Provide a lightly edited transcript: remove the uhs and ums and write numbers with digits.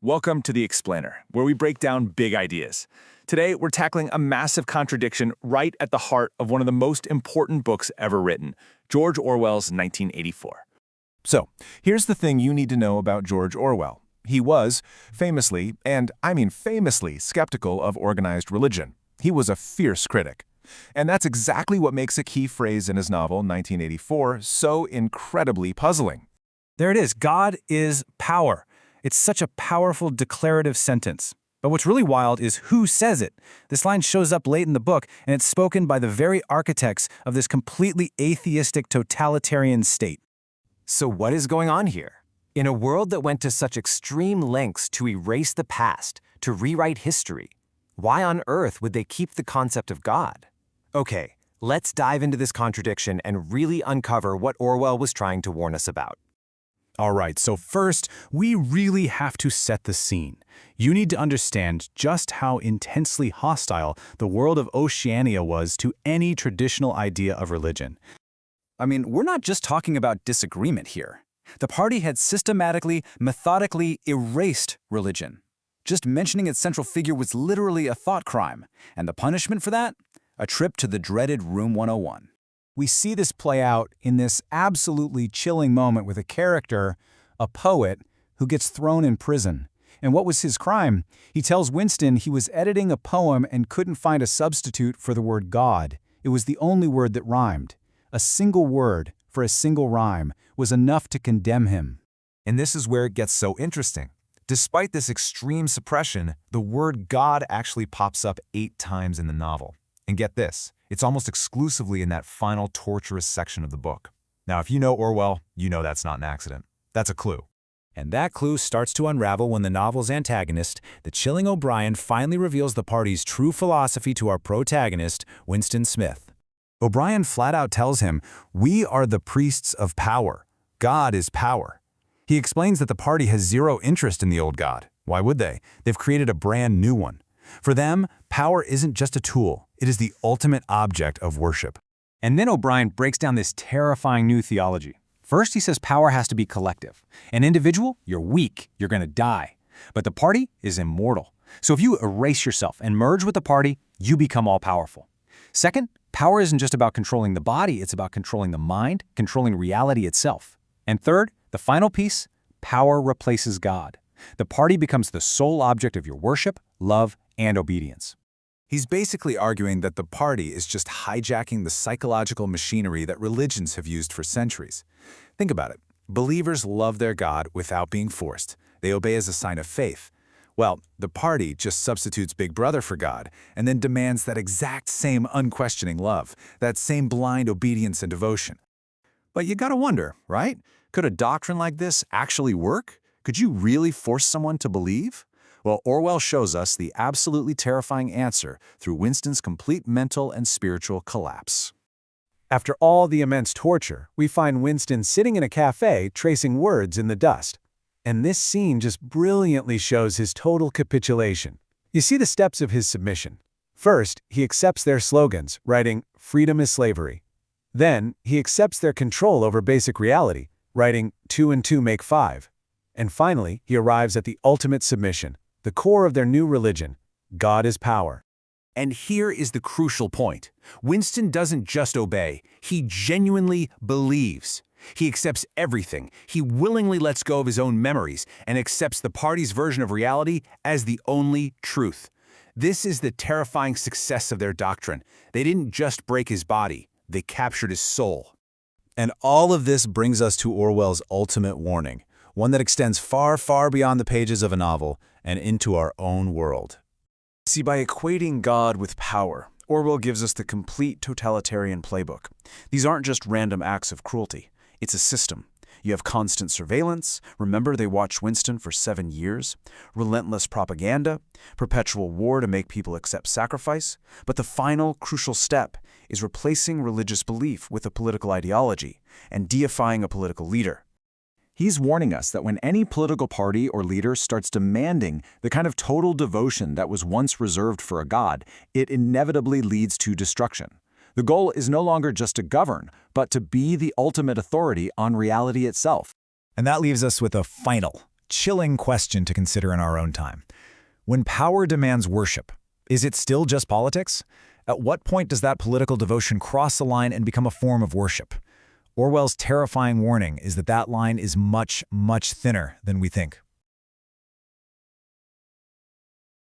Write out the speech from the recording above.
Welcome to The Explainer, where we break down big ideas. Today, we're tackling a massive contradiction right at the heart of one of the most important books ever written, George Orwell's 1984. So, here's the thing you need to know about George Orwell. He was famously, and I mean famously, skeptical of organized religion. He was a fierce critic. And that's exactly what makes a key phrase in his novel, 1984, so incredibly puzzling. There it is. God is power. It's such a powerful declarative sentence. But what's really wild is who says it. This line shows up late in the book, and it's spoken by the very architects of this completely atheistic totalitarian state. So what is going on here? In a world that went to such extreme lengths to erase the past, to rewrite history, why on earth would they keep the concept of God? Okay, let's dive into this contradiction and really uncover what Orwell was trying to warn us about. All right, so first, we really have to set the scene. You need to understand just how intensely hostile the world of Oceania was to any traditional idea of religion. I mean, we're not just talking about disagreement here. The party had systematically, methodically erased religion. Just mentioning its central figure was literally a thought crime, and the punishment for that? A trip to the dreaded Room 101. We see this play out in this absolutely chilling moment with a character, a poet, who gets thrown in prison. And what was his crime? He tells Winston he was editing a poem and couldn't find a substitute for the word God. It was the only word that rhymed. A single word for a single rhyme was enough to condemn him. And this is where it gets so interesting. Despite this extreme suppression, the word God actually pops up 8 times in the novel. And get this, it's almost exclusively in that final torturous section of the book. Now, if you know Orwell, you know that's not an accident. That's a clue. And that clue starts to unravel when the novel's antagonist, the chilling O'Brien, finally reveals the party's true philosophy to our protagonist, Winston Smith. O'Brien flat out tells him, "We are the priests of power. God is power." He explains that the party has zero interest in the old God. Why would they? They've created a brand new one. For them, power isn't just a tool, it is the ultimate object of worship. And then O'Brien breaks down this terrifying new theology. First, he says power has to be collective. An individual, you're weak, you're going to die. But the party is immortal. So if you erase yourself and merge with the party, you become all-powerful. Second, power isn't just about controlling the body, it's about controlling the mind, controlling reality itself. And third, the final piece, power replaces God. The party becomes the sole object of your worship, love, and obedience. He's basically arguing that the party is just hijacking the psychological machinery that religions have used for centuries. Think about it. Believers love their God without being forced. They obey as a sign of faith. Well, the party just substitutes Big Brother for God and then demands that exact same unquestioning love, that same blind obedience and devotion. But you gotta wonder, right? Could a doctrine like this actually work? Could you really force someone to believe? Well, Orwell shows us the absolutely terrifying answer through Winston's complete mental and spiritual collapse. After all the immense torture, we find Winston sitting in a cafe tracing words in the dust. And this scene just brilliantly shows his total capitulation. You see the steps of his submission. First, he accepts their slogans, writing, "Freedom is slavery." Then, he accepts their control over basic reality, writing, "2 and 2 make 5." And finally, he arrives at the ultimate submission, the core of their new religion. God is power. And here is the crucial point. Winston doesn't just obey, he genuinely believes. He accepts everything. He willingly lets go of his own memories and accepts the party's version of reality as the only truth. This is the terrifying success of their doctrine. They didn't just break his body, they captured his soul. And all of this brings us to Orwell's ultimate warning, one that extends far, far beyond the pages of a novel and into our own world. See, by equating God with power, Orwell gives us the complete totalitarian playbook. These aren't just random acts of cruelty. It's a system. You have constant surveillance. Remember, they watched Winston for 7 years. Relentless propaganda, perpetual war to make people accept sacrifice. But the final crucial step is replacing religious belief with a political ideology and deifying a political leader. He's warning us that when any political party or leader starts demanding the kind of total devotion that was once reserved for a god, it inevitably leads to destruction. The goal is no longer just to govern, but to be the ultimate authority on reality itself. And that leaves us with a final, chilling question to consider in our own time. When power demands worship, is it still just politics? At what point does that political devotion cross the line and become a form of worship? Orwell's terrifying warning is that that line is much, much thinner than we think.